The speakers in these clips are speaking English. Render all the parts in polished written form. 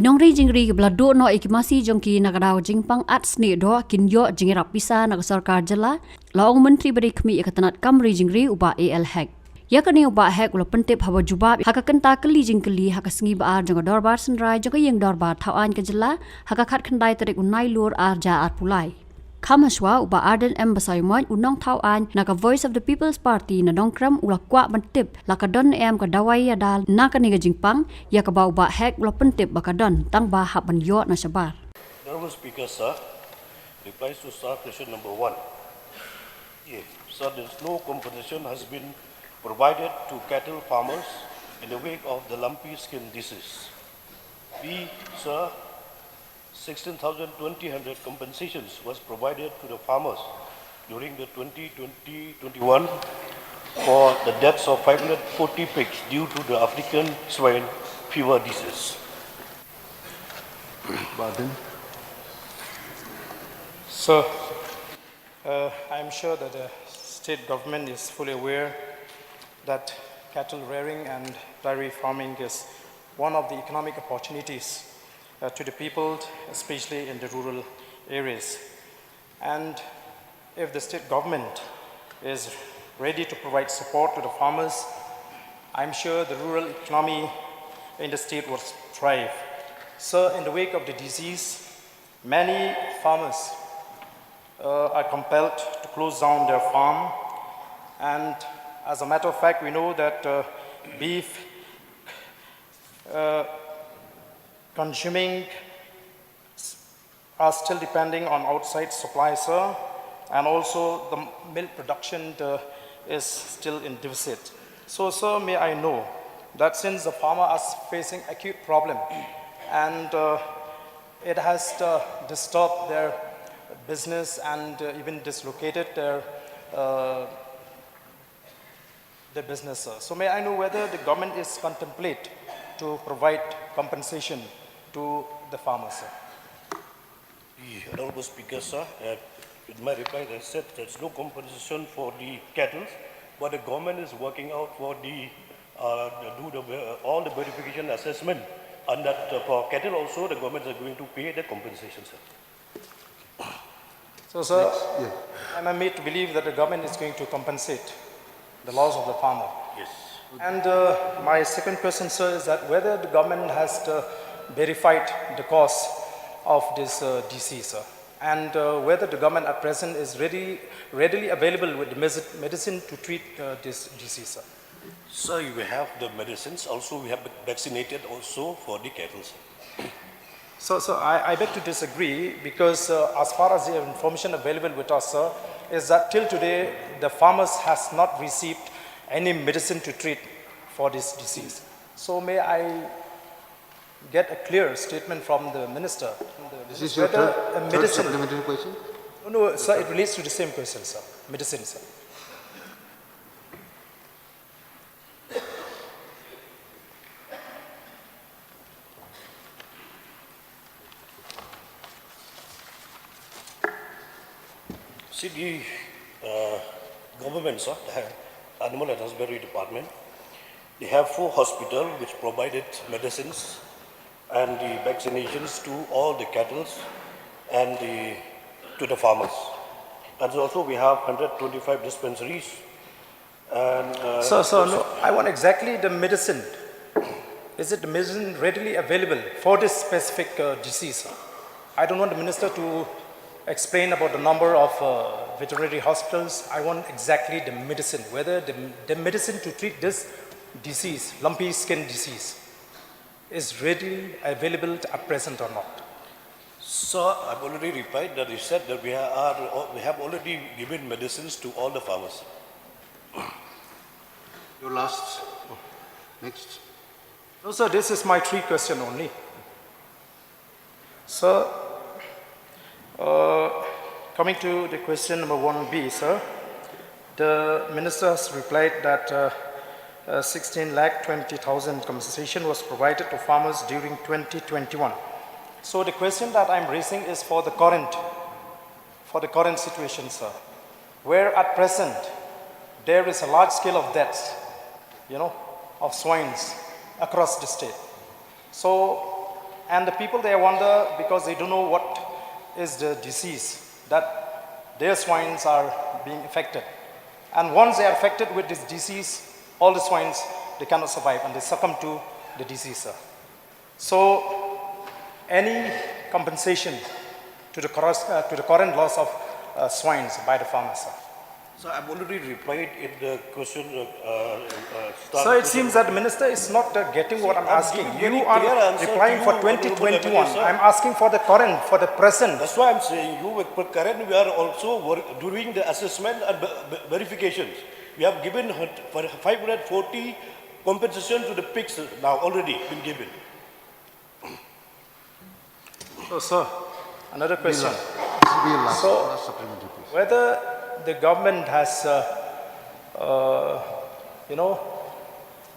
Inong ri jingri blado no ikimasi jongki nagadao jingpang at snieh do kinyo jingirap pisa nag sorkar jela laong menteri berikmi ikatanat kamri jingri uba AL hack. Ya kani uba hack ulo pentip hawa jubab haka kenta keli jingkylli haka sengi ba ar jonga dorbar senrai jonga yeng dorbar thawan ke jela haka khat khandai tarik unai lur arja ar pulai. Kamaswa uba Arden Embasaymoy unong thawan naka Voice of the People's Party na dongkram ula kwa mentip lakadon em ka dawai adal nakani ga jingpang ya ka ba uba hack ula pentip bakadon tang ba haban yo na sabar. Honorable Speaker, sir, replies to sir question number 1. Yes, sir, no compensation has been provided to cattle farmers in the wake of the lumpy skin disease. B, sir, 16,200 compensations was provided to the farmers during the 2020-21 for the deaths of 540 pigs due to the African swine fever disease. Pardon? So, I'm sure that the state government is fully aware that cattle rearing and dairy farming is one of the economic opportunities to the people, especially in the rural areas. And if the state government is ready to provide support to the farmers, I'm sure the rural economy in the state will thrive. So in the wake of the disease, many farmers are compelled to close down their farm. And as a matter of fact, we know that beef consuming are still depending on outside supplies, and also the milk production is still in deficit. So, sir, may I know that since the farmer is facing acute problem and it has disturbed their business and even dislocated their business, so may I know whether the government is contemplate to provide compensation to the farmers, sir? Honorable Speaker, sir, in my reply I said there's no compensation for the cattle, but the government is working out for the all the verification assessment, and that for cattle also the government is going to pay the compensation, sir. So, sir, Yeah. am I made to believe that the government is going to compensate the loss of the farmer? Yes. And my second question, sir, is that whether the government has verified the cause of this disease, sir, and whether the government at present is readily available with the medicine to treat this disease, sir. Sir, we have the medicines, also we have vaccinated also for the cattle, sir. So I beg to disagree, because as far as the information available with us, sir, is that till today the farmers has not received any medicine to treat for this disease. So may I get a clear statement from the minister? This is your third supplementary question? No, sir, it relates to the same question, sir. Medicine, sir. See, the government, sir, the Animal and Husbandry Department, they have 4 hospitals which provided medicines and the vaccinations to all the cattle and to the farmers. And also we have 125 dispensaries. And So no, I want exactly the medicine. Is it the medicine readily available for this specific disease, sir? I don't want the minister to explain about the number of veterinary hospitals. I want exactly the medicine, whether the medicine to treat this disease, lumpy skin disease, is readily available at present or not. sir, I've already replied that he said that we have already given medicines to all the farmers. Your last. Next. No, sir, this is my 3 question only. Sir, coming to the question number 1B, sir, the minister has replied that 16,20,000 compensation was provided to farmers during 2021. So the question that I'm raising is for the current situation, sir, where at present there is a large scale of deaths, of swines across the state. So And the people, they wonder because they don't know what is the disease, that their swines are being affected. And once they are affected with this disease, all the swines, they cannot survive and they succumb to the disease, sir. So any compensation to the current loss of swines by the farmers, sir. So I've already replied in the question. So it seems that the minister is not getting what I'm asking. giving very You are clear answer replying to for you, Honorable 2021. Minister. I'm asking for the current, for the present. That's why I'm saying you, with current, we are also doing the assessment and verifications. We have given 540 compensation to the pigs now already been given. So, sir, another question. This will be your last, So- last supplementary, please. Whether the government has,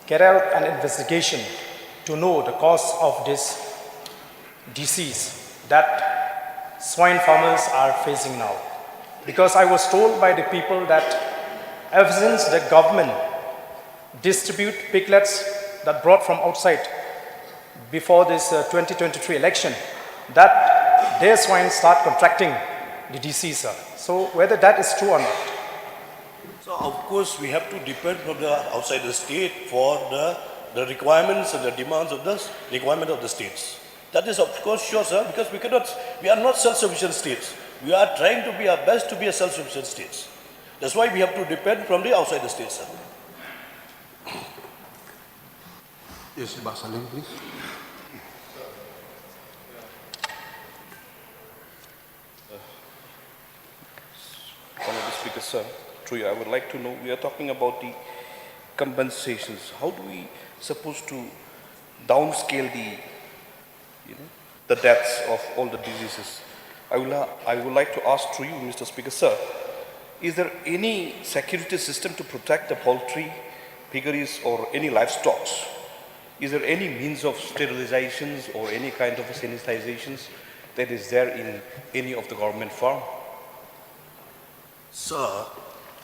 carried out an investigation to know the cause of this disease that swine farmers are facing now. Because I was told by the people that ever since the government distribute piglets that brought from outside before this 2023 election, that their swine start contracting the disease, sir. So whether that is true or not. So of course we have to depend from the outside the state for the requirements and the demands of the requirement of the states. That is of course sure, sir, because we are not self-sufficient states. We are trying to be our best to be a self-sufficient states. That's why we have to depend from the outside the states, sir. Yes, Pak Salim, please. Honorable Speaker, sir, through you, I would like to know, we are talking about the compensations. How do we supposed to downscale the deaths of all the diseases? I would like to ask through you, Mr. Speaker, sir, is there any security system to protect the poultry, piggeries or any livestock? Is there any means of sterilizations or any kind of sanitizations that is there in any of the government farm? Sir,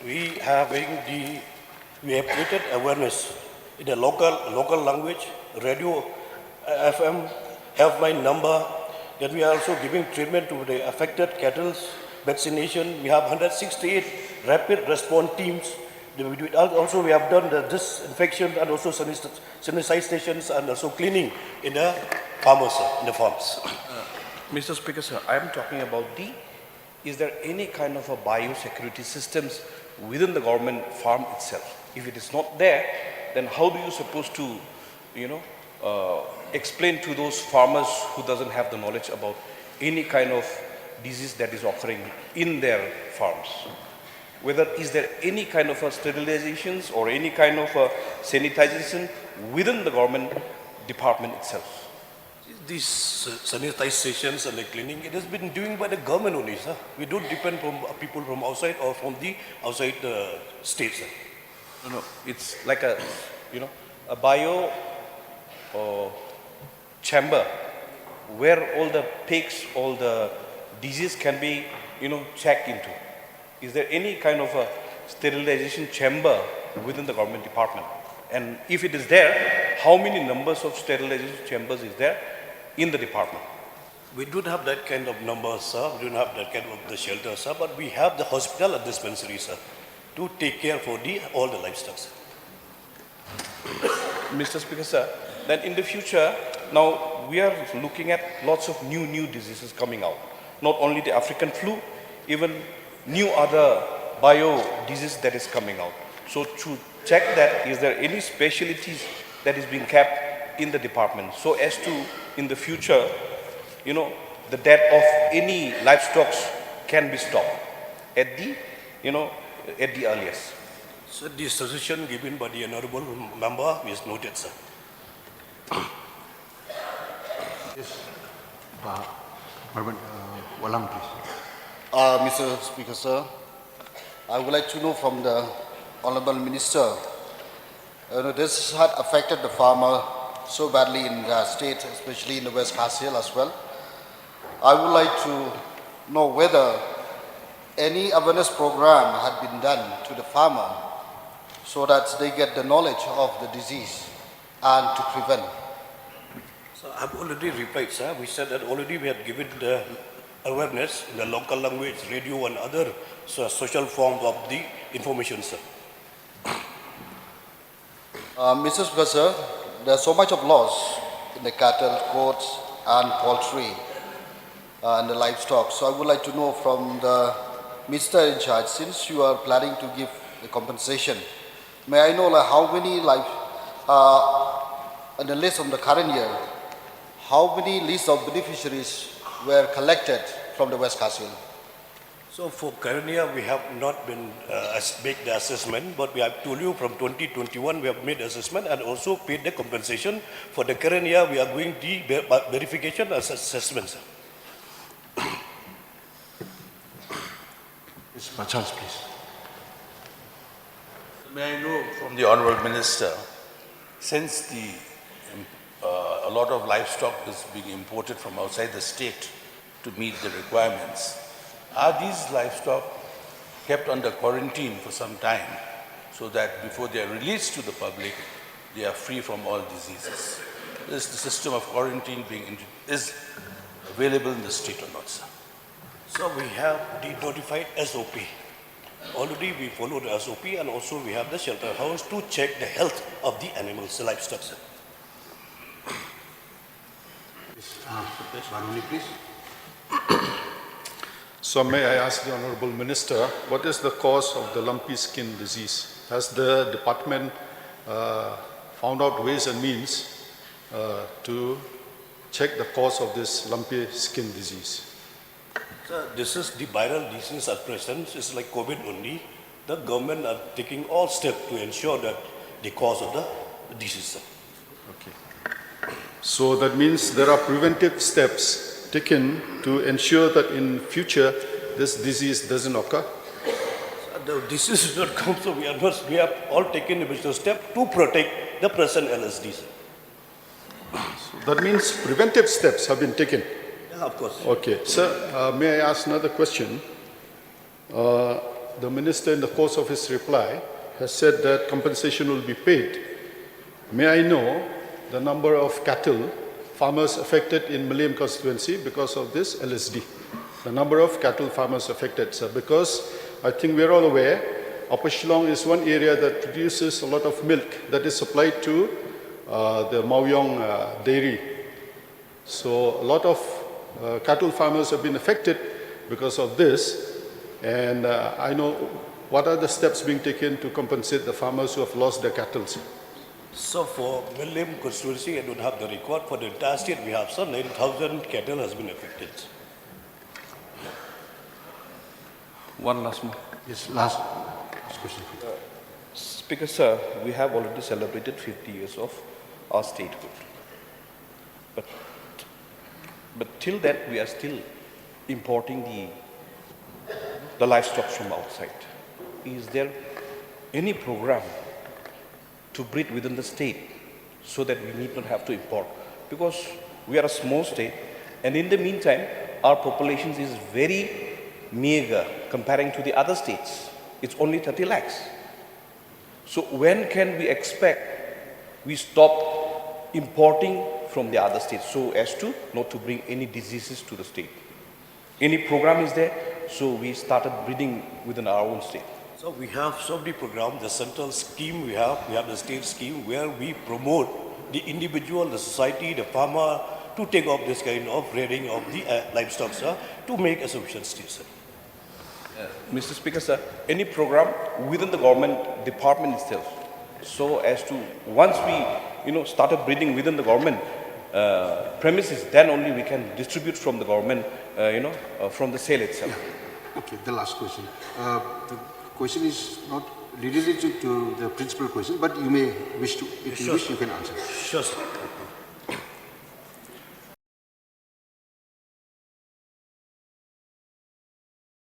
we have created awareness in the local language, radio, FM, helpline number. Then we are also giving treatment to the affected cattle, vaccination. We have 168 rapid response teams. Also, we have done the disinfection and also sanitizations and also cleaning in the farmers, in the farms. Mr. Speaker, sir, I am talking about is there any kind of a biosecurity systems within the government farm itself? If it is not there, then how do you supposed to, explain to those farmers who doesn't have the knowledge about any kind of disease that is occurring in their farms? Whether is there any kind of a sterilizations or any kind of a sanitization within the government department itself? These sanitizations and the cleaning, it has been doing by the government only, sir. We don't depend from people from outside or from the outside states, sir. No, it's like a bio chamber where all the pigs, all the disease can be, checked into. Is there any kind of a sterilization chamber within the government department? And if it is there, how many numbers of sterilization chambers is there in the department? We don't have that kind of numbers, sir. We don't have that kind of the shelter, sir. But we have the hospital and dispensary, sir, to take care for all the livestock, sir. Mr. Speaker, sir, then in the future, now we are looking at lots of new diseases coming out. Not only the African flu, even new other bio disease that is coming out. So to check that, is there any specialties that is being kept in the department so as to, in the future, the death of any livestock can be stopped at the earliest. So the suggestion given by the honorable member is noted, sir. Yes, Pak Walang, please. Mr. Speaker, sir, I would like to know from the Honorable Minister, this had affected the farmer so badly in the state, especially in the West Kharsail as well. I would like to know whether any awareness program had been done to the farmer so that they get the knowledge of the disease and to prevent. So I've already replied, sir. We said that already we had given the awareness in the local language, radio and other social forms of the information, sir. Mr. Speaker, sir, there's so much of loss in the cattle, goats, and poultry and the livestock. So I would like to know from the Minister in charge, since you are planning to give the compensation, may I know like, how many on the list of the current year, how many lists of beneficiaries were collected from the West Kashmir? So for current year, we have not been make the assessment, but we have told you from 2021 we have made assessment and also paid the compensation. For the current year, we are doing the verification and assessment, sir. Ms. Bachans, please. May I know from the Honourable Minister, since a lot of livestock is being imported from outside the state to meet the requirements, are these livestock kept under quarantine for some time so that before they are released to the public, they are free from all diseases? Is the system of quarantine is available in the state or not, sir? So we have the notified SOP. Already we follow the SOP and also we have the shelter house to check the health of the animals, the livestock, sir. Ms. Baruni, please. So may I ask the Honourable Minister, what is the cause of the lumpy skin disease? Has the department found out ways and means to check the cause of this lumpy skin disease? So this is the viral disease at present. It's like COVID only. The government are taking all steps to ensure that the cause of the disease, sir. Okay. So that means there are preventive steps taken to ensure that in future this disease doesn't occur? The disease is not come, so we have all taken the business step to protect the present LSD, sir. So that means preventive steps have been taken? Yeah, of course. Okay. Sir, may I ask another question? The minister in the course of his reply has said that compensation will be paid. May I know the number of cattle farmers affected in Malayam constituency because of this LSD? The number of cattle farmers affected, sir, because I think we are all aware, Upper Shillong is one area that produces a lot of milk that is supplied to the Maoyong dairy. So a lot of cattle farmers have been affected because of this, and I know what are the steps being taken to compensate the farmers who have lost their cattle, sir? So for Malayam constituency, I don't have the record. For the entire state, we have some 9,000 cattle has been affected. One last more. Yes, last question, please. Speaker, sir, we have already celebrated 50 years of our statehood. But till that, we are still importing the livestock from outside. Is there any program to breed within the state so that we need not have to import? Because we are a small state, and in the meantime, our population is very meager comparing to the other states. It's only 30 lakhs. So when can we expect we stop importing from the other states so as to not to bring any diseases to the state? Any program is there? So we started breeding within our own state. So we have so many programs, the central scheme we have the state scheme where we promote the individual, the society, the farmer to take up this kind of rearing of the livestock, sir, to make a sufficient state, sir. Mr. Speaker, sir, any program within the government department itself, so as to once we started breeding within the government premises, then only we can distribute from the government, from the sale itself. Yeah. Okay, the last question. The question is not related to the principal question, but you may wish to, if you wish, you can answer. Sure, sir.